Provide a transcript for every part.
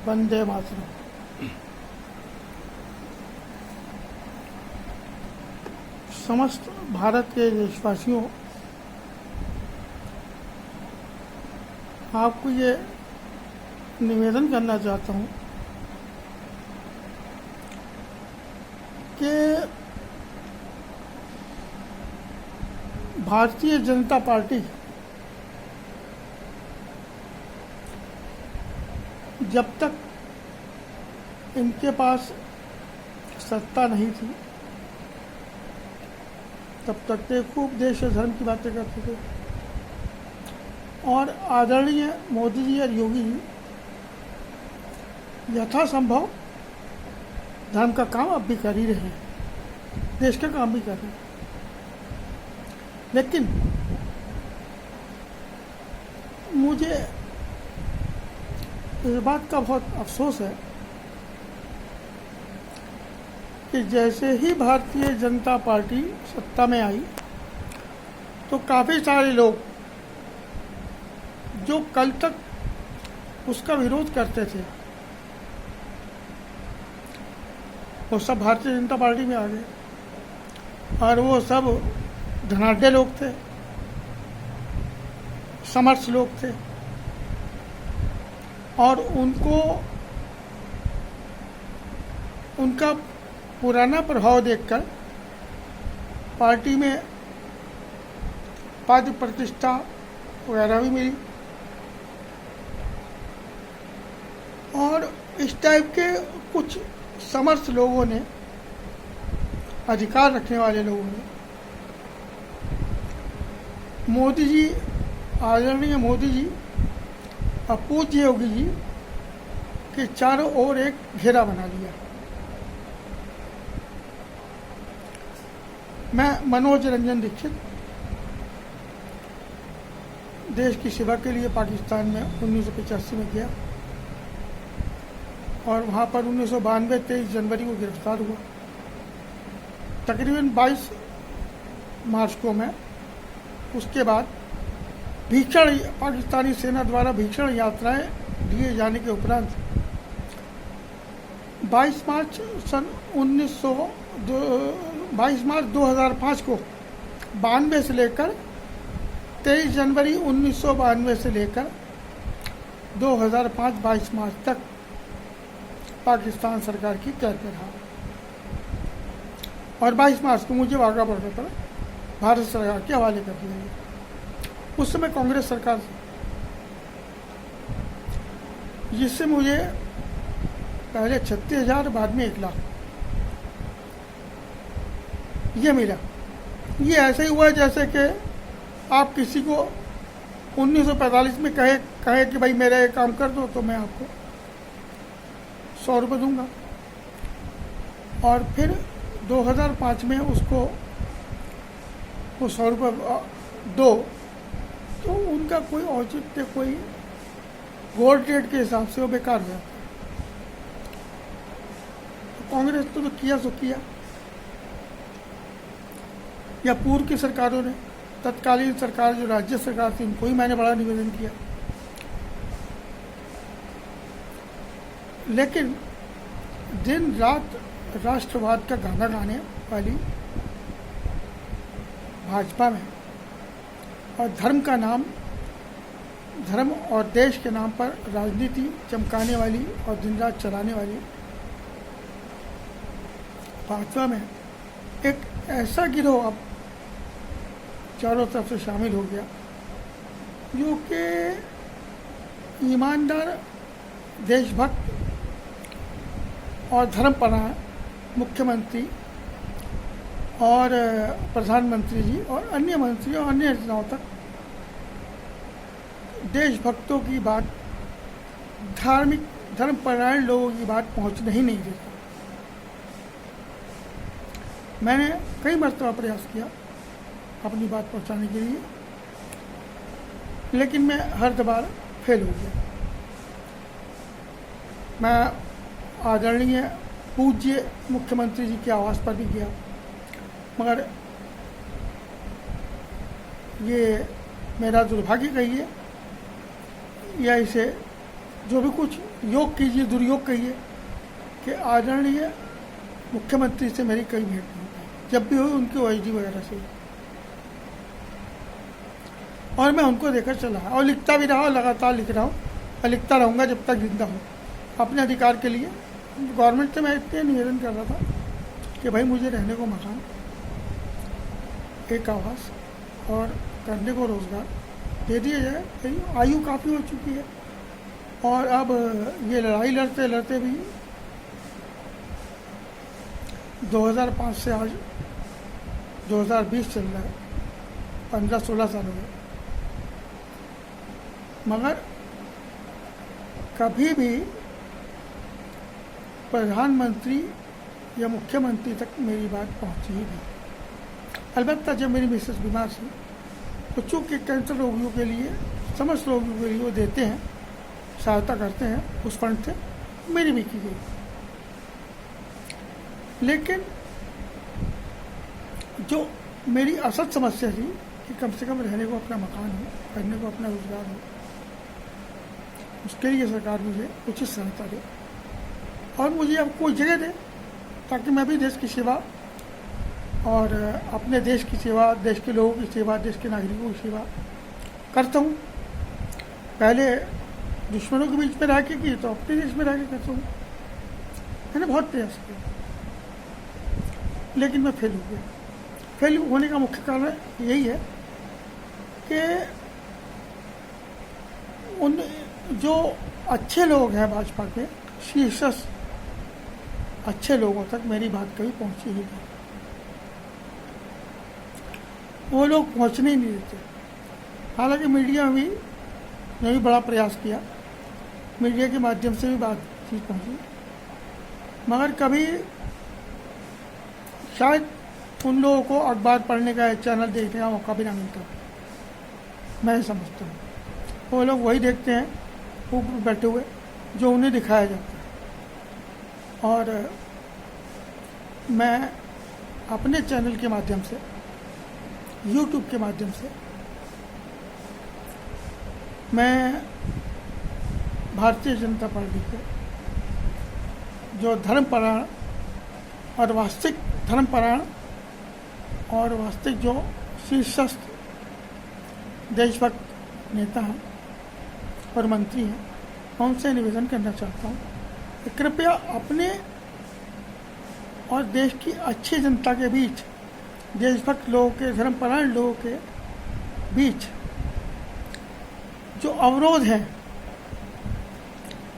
वंदे मातरम। समस्त भारत के देशवासियों, आपको ये निवेदन करना चाहता हूँ कि भारतीय जनता पार्टी जब तक इनके पास सत्ता नहीं थी तब तक ते खूब देश और धर्म की बातें करते थे, और आदरणीय मोदी जी और योगी जी यथासंभव धर्म का काम अब भी कर ही रहे हैं, देश का काम भी कर रहे हैं। लेकिन मुझे इस बात का बहुत अफसोस है कि जैसे ही भारतीय जनता पार्टी सत्ता में आई तो काफ़ी सारे लोग जो कल तक उसका विरोध करते थे वो सब भारतीय जनता पार्टी में आ गए, और वो सब धनाढ़ लोग थे, समर्थ लोग थे, और उनको उनका पुराना प्रभाव देखकर पार्टी में पद प्रतिष्ठा वगैरह भी मिली, और इस टाइप के कुछ समर्थ लोगों ने, अधिकार रखने वाले लोगों ने मोदी जी, आदरणीय मोदी जी और पूज्य योगी जी के चारों ओर एक घेरा बना लिया। मैं मनोज रंजन दीक्षित देश की सेवा के लिए पाकिस्तान में 1985 में गया, और वहाँ पर 1992 23 जनवरी को गिरफ्तार हुआ। तकरीबन 22 मार्च को मैं उसके बाद भीषण पाकिस्तानी सेना द्वारा भीषण यात्राएं दिए जाने के उपरांत 22 मार्च 2005 को 92 से लेकर 23 जनवरी 1992 से लेकर 2005 22 मार्च तक पाकिस्तान सरकार की कैद में रहा, और 22 मार्च को मुझे वाघा बॉर्डर पर भारत सरकार के हवाले कर दिया गया। उस समय कांग्रेस सरकार थी, जिससे मुझे पहले 36,000 बाद में 1 लाख ये मिला। ये ऐसे ही हुआ जैसे कि आप किसी को 1945 में कहे कि भाई मेरा ये काम कर दो तो मैं आपको 100 रुपये दूंगा, और फिर 2005 में उसको वो 100 रुपये दो तो उनका कोई औचित्य, कोई गोल्ड रेट के हिसाब से वो बेकार हुआ। कांग्रेस तो किया सो किया, या पूर्व की सरकारों ने, तत्कालीन सरकार जो राज्य सरकार थी उनको ही मैंने बड़ा निवेदन किया। लेकिन दिन रात राष्ट्रवाद का गाना गाने वाली भाजपा में, और धर्म का नाम, धर्म और देश के नाम पर राजनीति चमकाने वाली और दिन रात चलाने वाली भाजपा में एक ऐसा गिरोह अब चारों तरफ से शामिल हो गया जो कि ईमानदार, देशभक्त और धर्मपरायण मुख्यमंत्री और प्रधानमंत्री जी और अन्य मंत्री और अन्य नेताओं तक देशभक्तों की बात, धार्मिक धर्मपरायण लोगों की बात पहुंचने ही नहीं देता। मैंने कई मरतबा प्रयास किया अपनी बात पहुंचाने के लिए, लेकिन मैं हर बार फेल हो गया। मैं आदरणीय पूज्य मुख्यमंत्री जी के आवास पर भी गया, मगर ये मेरा दुर्भाग्य कहिए या इसे जो भी कुछ योग कीजिए, दुर्योग कहिए कि आदरणीय मुख्यमंत्री से मेरी कई भेंट नहीं हुई, जब भी हुई उनकी ओएसडी वगैरह से, और मैं उनको देकर चला और लिखता भी रहा और लगातार लिख रहा हूँ और लिखता रहूँगा जब तक जिंदा हूँ अपने अधिकार के लिए। गवर्नमेंट से मैं इतने निवेदन कर रहा था कि भाई मुझे रहने को मकान, एक आवास और करने को रोज़गार दे दिया जाए। मेरी आयु काफ़ी हो चुकी है और अब ये लड़ाई लड़ते लड़ते भी 2005 से आज 2020 चल रहा है, 15-16 साल हो गए, मगर कभी भी प्रधानमंत्री या मुख्यमंत्री तक मेरी बात पहुंची ही नहीं। अलबत्ता जब मेरी मिसेस बीमार थी तो चूँकि कैंसर रोगियों के लिए, समस्त रोगियों के लिए वो देते हैं, सहायता करते हैं, उस फंड से मेरी भी की गई। लेकिन जो मेरी असल समस्या थी कि कम से कम रहने को अपना मकान हो, करने को अपना रोजगार हो, उसके लिए सरकार मुझे उचित सहायता दे और मुझे अब कोई जगह दे ताकि मैं भी देश की सेवा और अपने देश की सेवा, देश के लोगों की सेवा, देश के नागरिकों की सेवा करता हूँ। पहले दुश्मनों के बीच में रह के की, तो अपने देश में रह के करता हूँ। मैंने बहुत प्रयास किया लेकिन मैं फेल हो गया। फेल होने का मुख्य कारण यही है कि उन जो अच्छे लोग हैं भाजपा के शीर्षस्थ अच्छे लोगों तक मेरी बात कभी पहुंची ही नहीं। वो लोग पहुंचने ही नहीं देते। हालांकि मीडिया में भी मैं भी बड़ा प्रयास किया, मीडिया के माध्यम से भी बातचीत पहुंची, मगर कभी शायद उन लोगों को अखबार पढ़ने का, चैनल देखने का मौका भी ना मिलता। मैं समझता हूँ वो लोग वही देखते हैं ऊपर बैठे हुए जो उन्हें दिखाया जाता है। और मैं अपने चैनल के माध्यम से, यूट्यूब के माध्यम से, मैं भारतीय जनता पार्टी के जो धर्मपरायण और वास्तविक धर्मपरायण और वास्तविक जो शीर्षस्थ देशभक्त नेता हैं और मंत्री हैं, मैं उनसे निवेदन करना चाहता हूँ कि कृपया अपने और देश की अच्छी जनता के बीच, देशभक्त लोगों के, धर्मपरायण लोगों के बीच जो अवरोध है,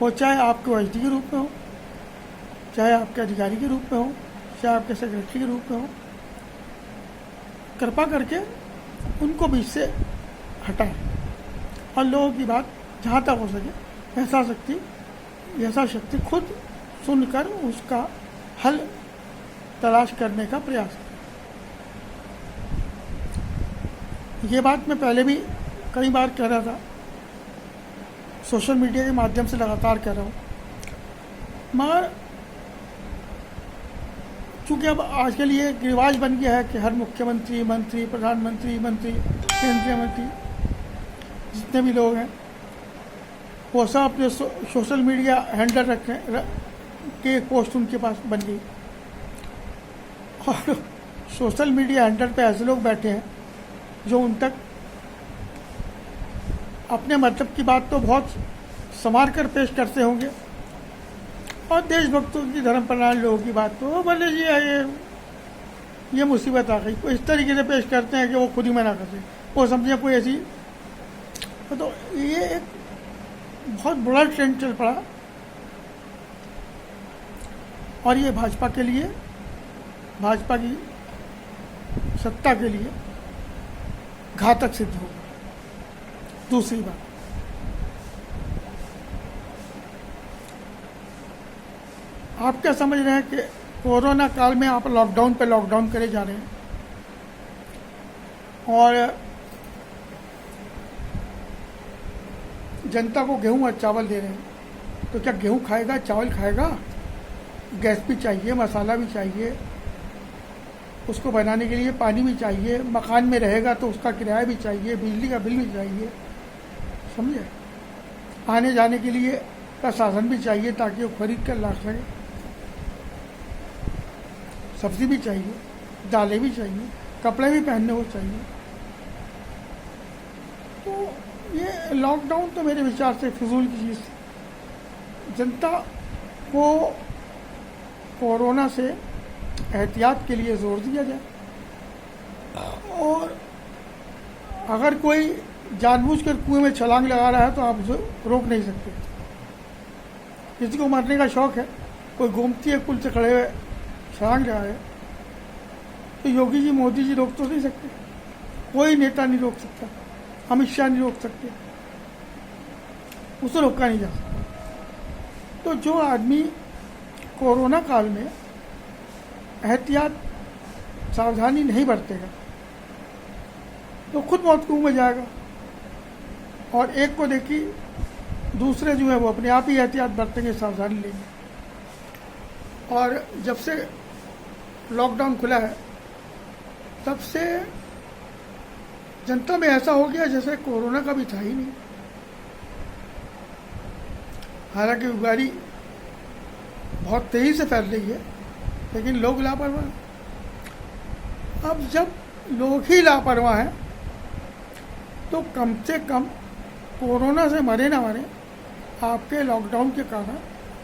वो चाहे आपके ओएसडी के रूप में हो, चाहे आपके अधिकारी के रूप में हो, चाहे आपके सेक्रेटरी के रूप में हो, कृपा करके उनको बीच से हटाएं और लोगों की बात जहाँ तक हो सके यथाशक्ति खुद सुनकर उसका हल तलाश करने का प्रयास करें। ये बात मैं पहले भी कई बार कह रहा था, सोशल मीडिया के माध्यम से लगातार कह रहा हूँ, मगर चूँकि अब आजकल ये एक रिवाज बन गया है कि हर मुख्यमंत्री, मंत्री, प्रधानमंत्री, मंत्री, केंद्रीय मंत्री, जितने भी लोग हैं वो सब अपने सोशल मीडिया हैंडल रखें के पोस्ट उनके पास बन गई। और सोशल मीडिया हैंडल पे ऐसे लोग बैठे हैं जो उन तक अपने मतलब की बात तो बहुत संवार कर पेश करते होंगे और देशभक्तों की, धर्मपरायण लोगों की बात तो बोले जी ये मुसीबत आ गई, वो इस तरीके से पेश करते हैं कि वो खुद ही मना करते हैं, वो समझे कोई ऐसी। तो ये एक बहुत बड़ा ट्रेंड चल पड़ा और ये भाजपा के लिए, भाजपा की सत्ता के लिए घातक सिद्ध होगा। दूसरी बात, आप क्या समझ रहे हैं कि कोरोना काल में आप लॉकडाउन पे लॉकडाउन करे जा रहे हैं और जनता को गेहूं और चावल दे रहे हैं, तो क्या गेहूं खाएगा, चावल खाएगा? गैस भी चाहिए, मसाला भी चाहिए, उसको बनाने के लिए पानी भी चाहिए, मकान में रहेगा तो उसका किराया भी चाहिए, बिजली का बिल भी चाहिए, समझे? आने जाने के लिए का साधन भी चाहिए ताकि वो खरीद कर ला सके, सब्जी भी चाहिए, दालें भी चाहिए, कपड़े भी पहनने को चाहिए। तो ये लॉकडाउन तो मेरे विचार से फिजूल की चीज़ थी। जनता को कोरोना से एहतियात के लिए जोर दिया जाए, और अगर कोई जानबूझकर कुएं में छलांग लगा रहा है तो आप उसे रोक नहीं सकते। किसी को मरने का शौक है, कोई गोमती पुल से खड़े हुए छलांग लगा है, तो योगी जी मोदी जी रोक तो नहीं सकते, कोई नेता नहीं रोक सकता, अमित शाह नहीं रोक सकते, उसे रोका नहीं जा सकता। तो जो आदमी कोरोना काल में एहतियात सावधानी नहीं बरतेगा तो खुद मौत के मुंह में जाएगा, और एक को देखी दूसरे जो है वो अपने आप ही एहतियात बरतेंगे, सावधानी लेंगे। और जब से लॉकडाउन खुला है तब से जनता में ऐसा हो गया जैसे कोरोना का भी था ही नहीं। हालांकि बीमारी बहुत तेजी से फैल रही है, लेकिन लोग लापरवाह। अब जब लोग ही लापरवाह हैं तो कम से कम कोरोना से मरे ना मरे, आपके लॉकडाउन के कारण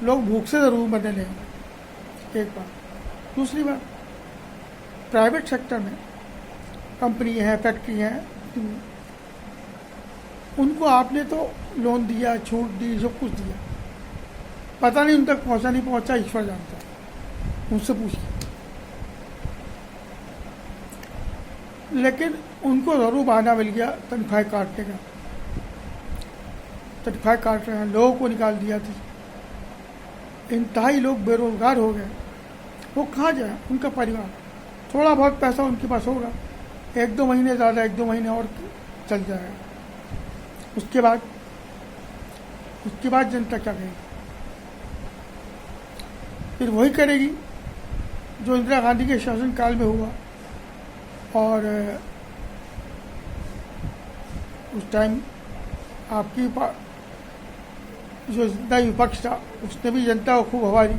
लोग भूख से ज़रूर मरने लगेंगे, एक बात। दूसरी बात, प्राइवेट सेक्टर में कंपनी हैं, फैक्ट्री हैं, उनको आपने तो लोन दिया, छूट दी, जो कुछ दिया, पता नहीं उन तक पहुंचा नहीं पहुंचा, ईश्वर जानता है, उनसे पूछिए। लेकिन उनको ज़रूर बहाना मिल गया तनख्वाह काटने का, तनख्वाह काट रहे हैं, लोगों को निकाल दिया थी, इंतहाई लोग बेरोजगार हो गए। वो कहाँ जाए, उनका परिवार, थोड़ा बहुत पैसा उनके पास होगा, 1-2 महीने ज़्यादा, 1-2 महीने और चल जाएगा। उसके बाद जनता क्या करेगी? फिर वही करेगी जो इंदिरा गांधी के शासनकाल में हुआ, और उस टाइम आपकी जो नया विपक्ष था उसने भी जनता को खूब हवा दी,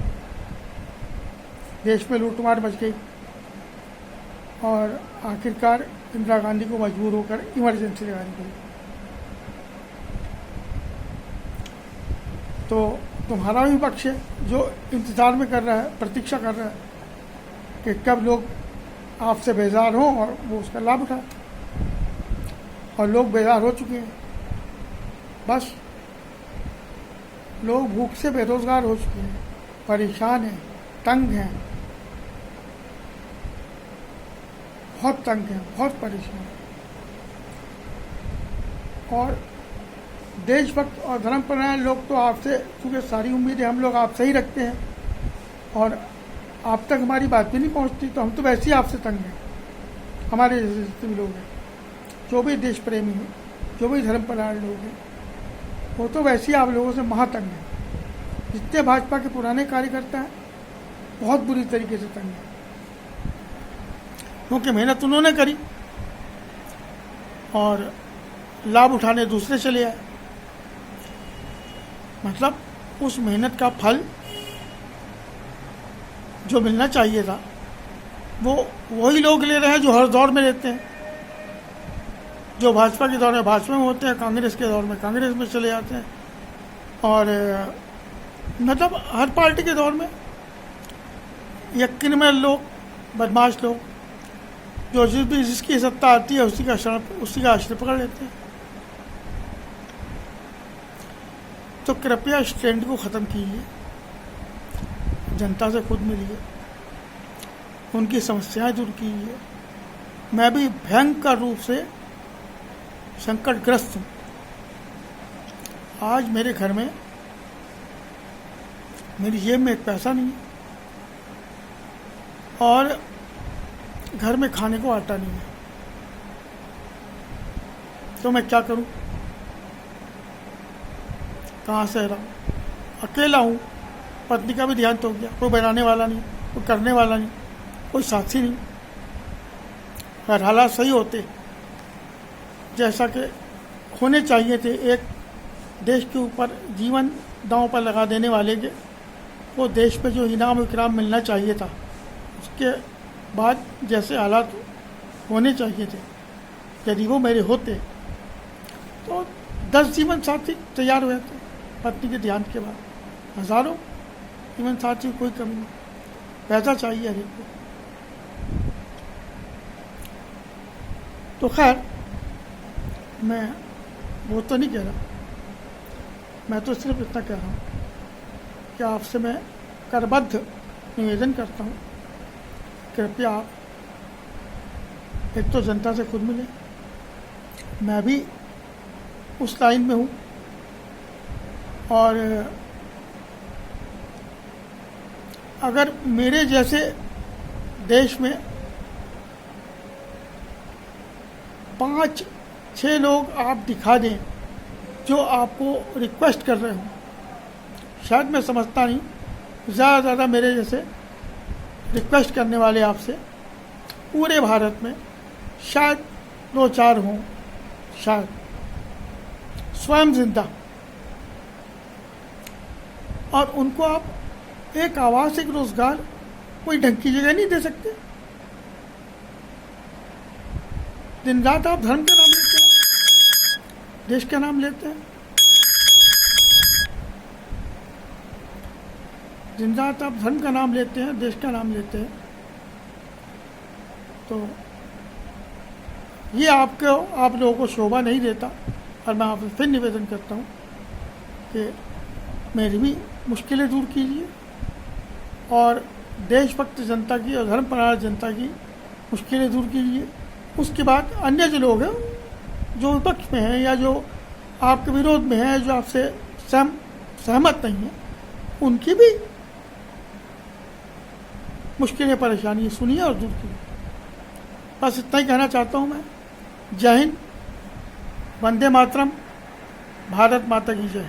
देश में लूटमार मच गई, और आखिरकार इंदिरा गांधी को मजबूर होकर इमरजेंसी लगानी पड़ी। तो तुम्हारा भी विपक्ष है जो इंतजार में कर रहा है, प्रतीक्षा कर रहा है कि कब लोग आपसे बेजार हों और वो उसका लाभ उठाए, और लोग बेजार हो चुके हैं। बस लोग भूख से बेरोजगार हो चुके हैं, परेशान हैं, तंग हैं, बहुत तंग हैं, बहुत परेशान हैं। और देशभक्त और धर्मपरायण लोग तो आपसे, क्योंकि सारी उम्मीदें हम लोग आपसे ही रखते हैं, और आप तक हमारी बात भी नहीं पहुंचती, तो हम तो वैसे ही आपसे तंग हैं। हमारे जैसे जितने भी लोग हैं, जो भी देश प्रेमी हैं, जो भी धर्मपरायण लोग हैं, वो तो वैसे ही आप लोगों से महातंग हैं। जितने भाजपा के पुराने कार्यकर्ता हैं बहुत बुरी तरीके से तंग हैं, क्योंकि मेहनत उन्होंने करी और लाभ उठाने दूसरे चले आए। मतलब उस मेहनत का फल जो मिलना चाहिए था वो वही लोग ले रहे हैं जो हर दौर में लेते हैं। जो भाजपा के दौर में भाजपा में होते हैं, कांग्रेस के दौर में कांग्रेस में चले जाते हैं, और मतलब हर पार्टी के दौर में ये क्रिमिनल लोग, बदमाश लोग, जो जिसकी सत्ता आती है उसी का आश्रय पकड़ लेते हैं। तो कृपया इस ट्रेंड को ख़त्म कीजिए, जनता से खुद मिलिए, उनकी समस्याएं दूर कीजिए। मैं भी भयंकर रूप से संकटग्रस्त हूँ। आज मेरे घर में मेरी जेब में एक पैसा नहीं है, और घर में खाने को आटा नहीं है, तो मैं क्या करूँ? कहाँ से रहा? अकेला हूँ, पत्नी का भी ध्यान तो हो गया, कोई बनाने वाला नहीं, कोई करने वाला नहीं, कोई साथी नहीं। अगर हालात सही होते जैसा कि होने चाहिए थे, एक देश के ऊपर जीवन दांव पर लगा देने वाले के वो देश पे जो इनाम विक्राम मिलना चाहिए था, उसके बाद जैसे हालात होने चाहिए थे, यदि वो मेरे होते तो 10 जीवन साथी तैयार हुए थे पत्नी के ध्यान के बाद। हज़ारों जीवन साथी कोई कमी नहीं, पैसा चाहिए हर एक को। तो खैर मैं वो तो नहीं कह रहा, मैं तो सिर्फ इतना कह रहा हूँ कि आपसे मैं करबद्ध निवेदन करता हूँ, कृपया आप एक तो जनता से खुद मिले, मैं भी उस लाइन में हूँ, और अगर मेरे जैसे देश में 5-6 लोग आप दिखा दें जो आपको रिक्वेस्ट कर रहे हो, शायद मैं समझता नहीं, ज़्यादा से ज़्यादा मेरे जैसे रिक्वेस्ट करने वाले आपसे पूरे भारत में शायद 2-4 हों, शायद स्वयं जिंदा, और उनको आप एक आवास, एक रोजगार, कोई ढंग की जगह नहीं दे सकते। दिन रात आप धर्म का नाम लेते हैं, देश का नाम लेते हैं, दिन रात आप धर्म का नाम लेते हैं, देश का नाम लेते हैं। तो ये आप लोगों को शोभा नहीं देता, और मैं आपसे फिर निवेदन करता हूँ कि मेरी भी मुश्किलें दूर कीजिए, और देशभक्त जनता की और धर्मपरायण जनता की मुश्किलें दूर कीजिए। उसके बाद अन्य जो लोग हैं, जो विपक्ष में हैं या जो आपके विरोध में हैं, जो आपसे सहमत नहीं हैं, उनकी भी मुश्किलें परेशानी सुनिए और दूर कीजिए। बस इतना ही कहना चाहता हूँ मैं। जय हिंद, वंदे मातरम, भारत माता की जय।